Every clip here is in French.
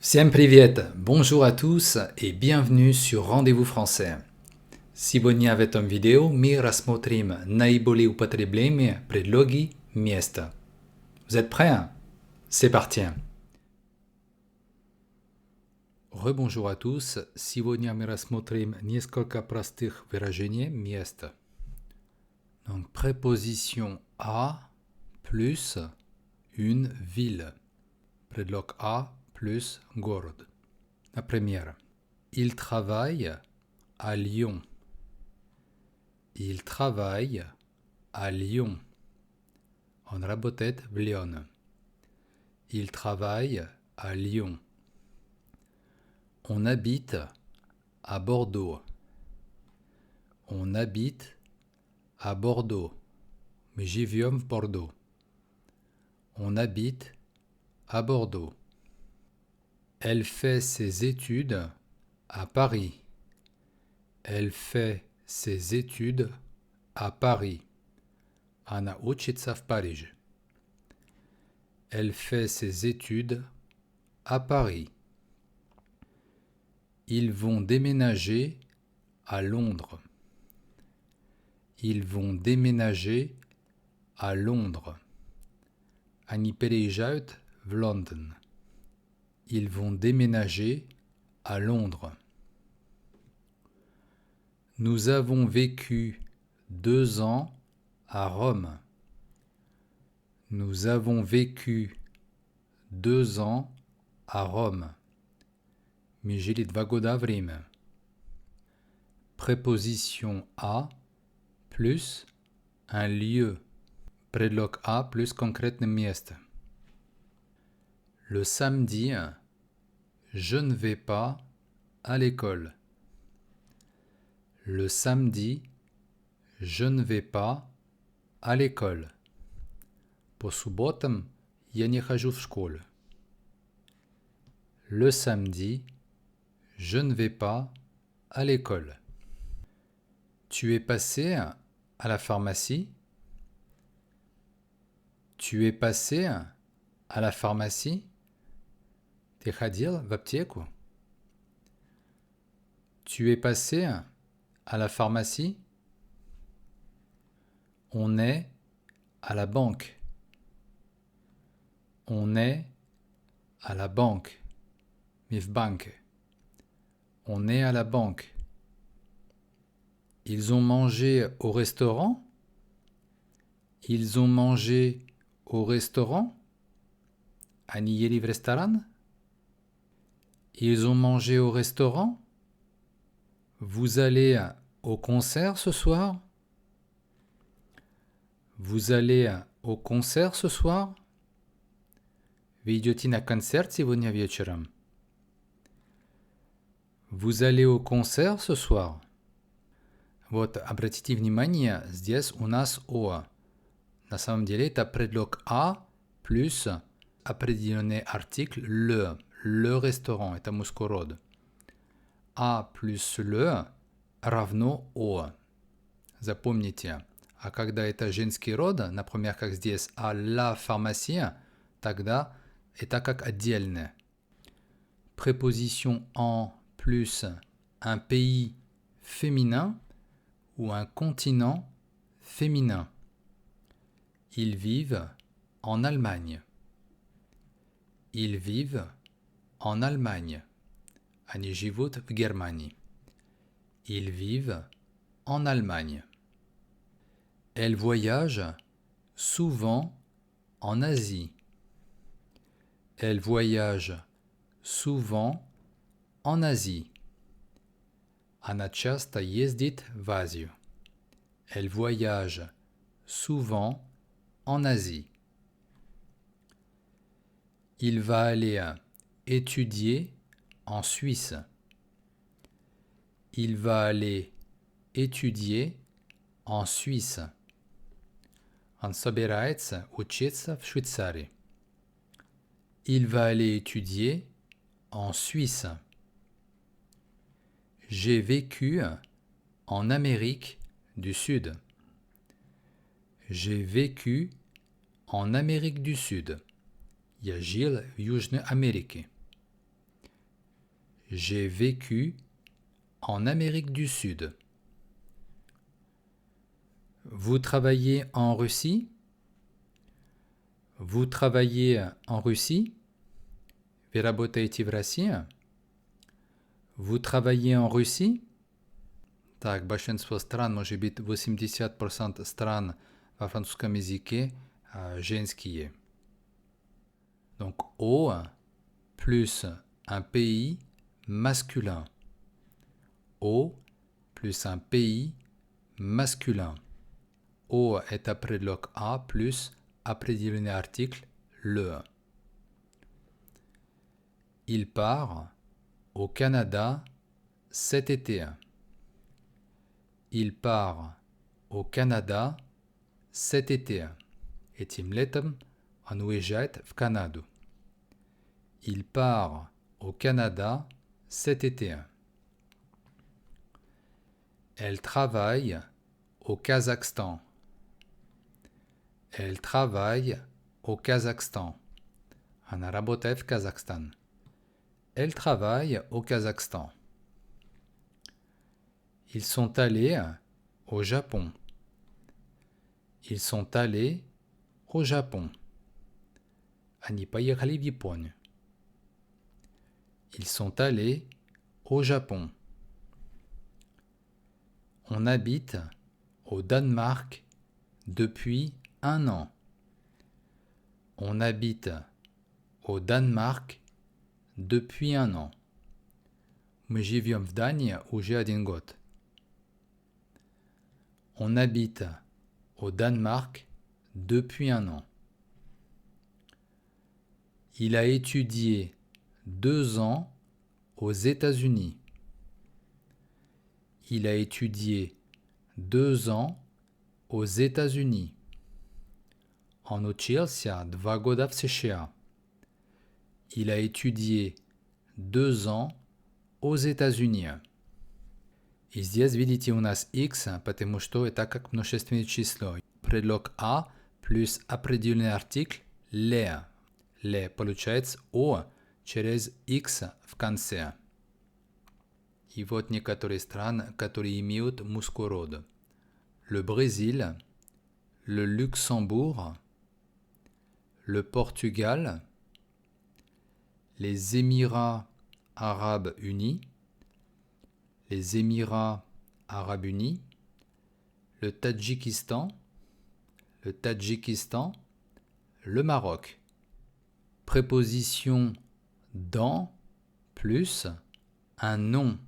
Всем привет! Bonjour à tous et bienvenue sur Rendez-vous français. Сегодня в этом видео мы рассмотрим наиболее употребляемые предлоги места. Vous êtes prêts? C'est parti! Rebonjour à tous. Сегодня мы рассмотрим несколько простых выражений места. Donc, préposition à plus une ville. Предлог à plus город. Например, il travaille à Lyon. Il travaille à Lyon. Он работает в Лионе. Il travaille à Lyon. On habite à Bordeaux. On habite à Bordeaux. Мы живем в Бордо. On habite à Bordeaux. Elle fait ses études à Paris. Elle fait ses études à Paris. Она учится в Париже. Elle fait ses études à Paris. Ils vont déménager à Londres. Ils vont déménager à Londres. Они переезжают в Лондон. Ils vont déménager à Londres. Nous avons vécu 2 ans à Rome. Nous avons vécu 2 ans à Rome. Мы жили 2 года в Риме. Préposition à plus un lieu. Предлог à plus конкретное место. Le samedi, je ne vais pas à l'école. Le samedi, je ne vais pas à l'école. По субботам я не хожу в школу. Le samedi, je ne vais pas à l'école. Tu es passé à la pharmacie? Tu es passé à la pharmacie? Ты ходил в аптеку? Tu es passé à la pharmacie? On est à la banque. On est à la banque. Мы в банке. On est à la banque. Ils ont mangé au restaurant? Ils ont mangé au restaurant? Они ели в ресторан? Ils ont mangé au restaurant? Vous allez au concert ce soir? Vous allez au concert ce soir? Вы идете на концерт сегодня вечером? Vous allez au concert ce soir? Вот, обратите внимание, здесь у нас «о». На самом деле это предлог «а» плюс определенный артикль «le». Le restaurant, это мужской род. «А» плюс «le» равно «о». Запомните. А когда это женский род, например, как здесь «à la pharmacie», тогда это как отдельное. Préposition en plus un pays féminin ou un continent féminin. Ils vivent en Allemagne. Ils vivent en Allemagne. Они живут в Германии. Ils vivent en Allemagne. Elle voyage souvent en Asie. Elle voyage souvent en Asie. Она часто ездит в Азию. Elle voyage souvent en Asie. Il va aller étudier en Suisse. Il va aller étudier en Suisse. Он собирается учиться в Швейцарии. Il va aller étudier en Suisse. J'ai vécu en Amérique du Sud. J'ai vécu en Amérique du Sud. Я жил в Южной Америке. J'ai vécu en Amérique du Sud. Vous travaillez en Russie? Vous travaillez en Russie? Вы работаете в России? Vous travaillez en Russie? Так, большинство стран, может быть 80% стран во французском языке женские. Donc, au plus un pays masculin. Au plus un pays masculin. Au est après le a plus определенный article le. Il part au Canada cet été. Il part au Canada cet été. Этим летом он уезжает в Канаду. Il part au Canada cet été. Elle travaille au Kazakhstan. Elle travaille au Kazakhstan. Она работает в Казахстан. Elle travaille au Kazakhstan. Ils sont allés au Japon. Ils sont allés au Japon. Они поехали в Японию. Ils sont allés au Japon. On habite au Danemark depuis 1 an. On habite au Danemark depuis 1 an. Мы живем в Дании уже 1 год. On habite au Danemark depuis 1 an. Il a étudié 2 ans aux États-Unis. Il a étudié 2 ans aux États-Unis. Он учился 2 года в США. Il a étudié 2 ans aux États-Unis. И здесь, видите, у нас x, потому что это как множественное число. Предлог а плюс определенный артикль le. Le получается о через x в конце. И вот некоторые страны, которые имеют мужской род. Le Brésil, le Luxembourg, le Portugal, les Émirats arabes unis, les Émirats arabes unis, le Tadjikistan, le Maroc. Préposition dans plus un nom.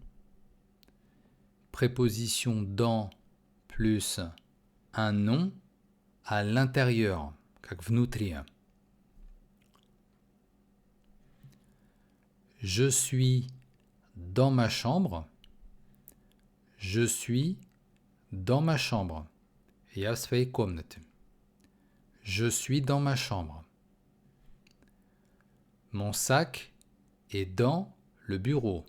Préposition dans plus un nom à l'intérieur, как внутри. Je suis dans ma chambre. Je suis dans ma chambre. Я в своей комнате. Je suis dans ma chambre. Mon sac est dans le bureau.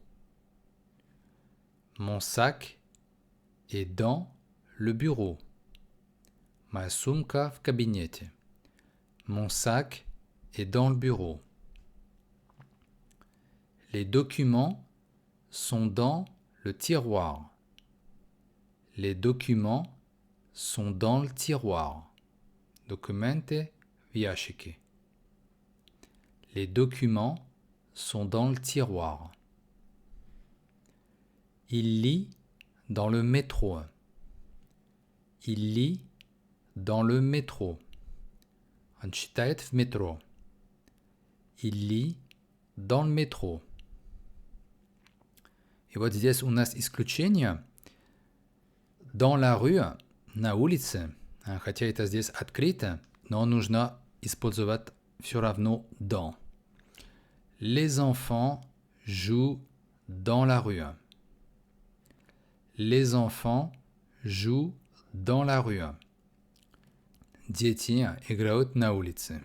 Mon sac est dans le bureau. Моя сумка в кабинете. Mon sac est dans le bureau. Les documents sont dans le tiroir. Les documents sont dans le tiroir. Документы в ящике. Les documents sont dans le tiroir. Il lit dans le métro. Il lit dans le métro. Он читает в метро. Il lit dans le métro. И вот здесь у нас исключение. Dans la rue, на улице, хотя это здесь открыто, но нужно использовать все равно dans. Les enfants jouent dans la rue. Les enfants jouent dans la rue. Дети играют на улице.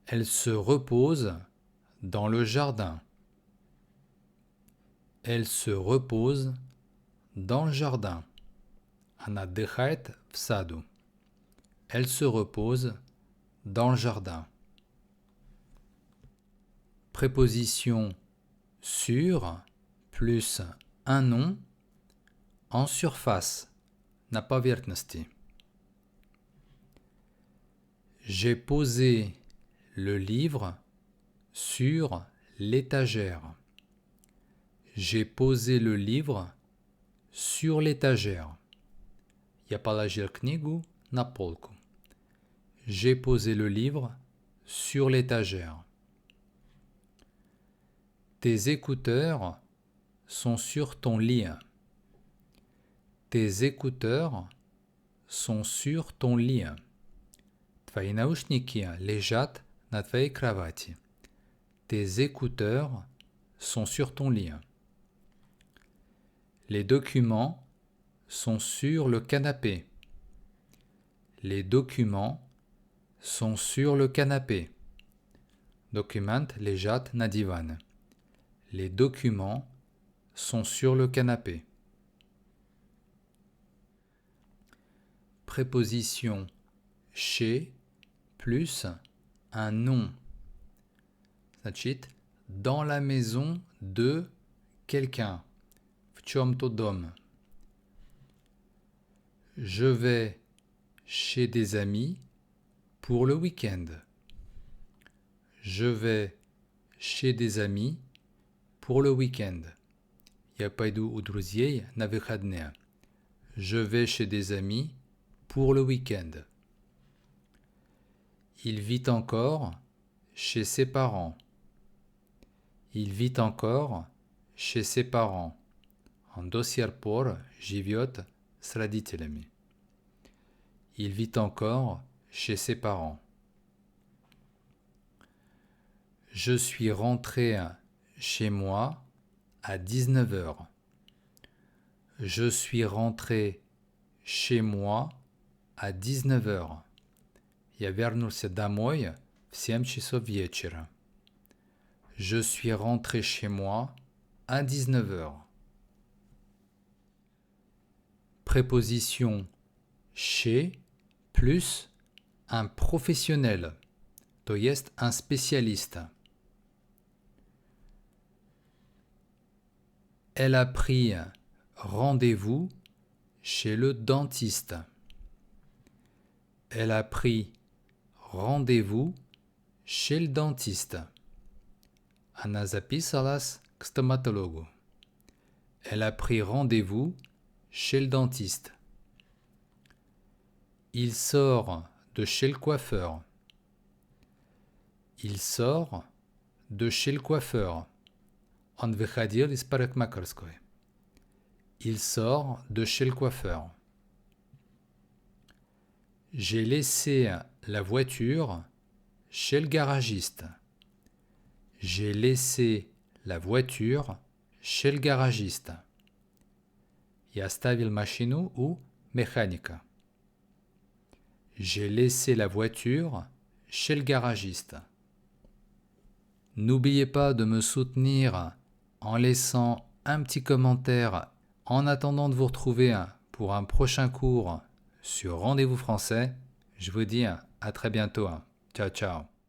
Elle se repose dans le jardin. Elle se repose dans le jardin. Она отдыхает в саду. Elle se repose dans le jardin. Préposition sur plus un nom en surface, на поверхности. J'ai posé le livre sur l'étagère. J'ai posé le livre sur l'étagère. Я положил книгу на полку. J'ai posé le livre sur l'étagère. Tes écouteurs sont sur ton lit. Tes écouteurs sont sur ton lit. Твои наушники лежат на твоей кровати. Tes écouteurs sont sur ton lit. Les documents sont sur le canapé. Les documents sont sur le canapé. Документ лежат на диване. Les documents sont sur le canapé. Préposition chez plus un nom. Значит, dans la maison de quelqu'un. В чём-то дом. Je vais chez des amis pour le week-end. Je vais chez des amis pour le week-end. Я пойду у друзей на выходные. Je vais chez des amis pour le week-end. Il vit encore chez ses parents. Il vit encore chez ses parents. Он до сих пор живет с родителями. Il vit encore chez ses parents. Je suis rentré chez moi à 19 heures. Je suis rentré chez moi à 19 heures. Я вернулся домой в 7 часов вечера. Je suis rentré chez moi à 19 heures. Préposition chez plus un professionnel, to jest un spécialiste. Elle a pris rendez-vous chez le dentiste. Elle a pris rendez-vous chez le dentiste. Она записалась к стоматологу. Elle a pris rendez-vous chez le dentiste. Il sort de chez le coiffeur. Il sort de chez le coiffeur. Он выходил из парикмахерской. Il sort de chez le coiffeur. J'ai laissé la voiture chez le garagiste. J'ai laissé la voiture chez le garagiste. Я оставил машину у механика. J'ai laissé la voiture chez le garagiste. N'oubliez pas de me soutenir en laissant un petit commentaire en attendant de vous retrouver pour un prochain cours sur Rendez-vous français. Je vous dis à très bientôt. Ciao, ciao.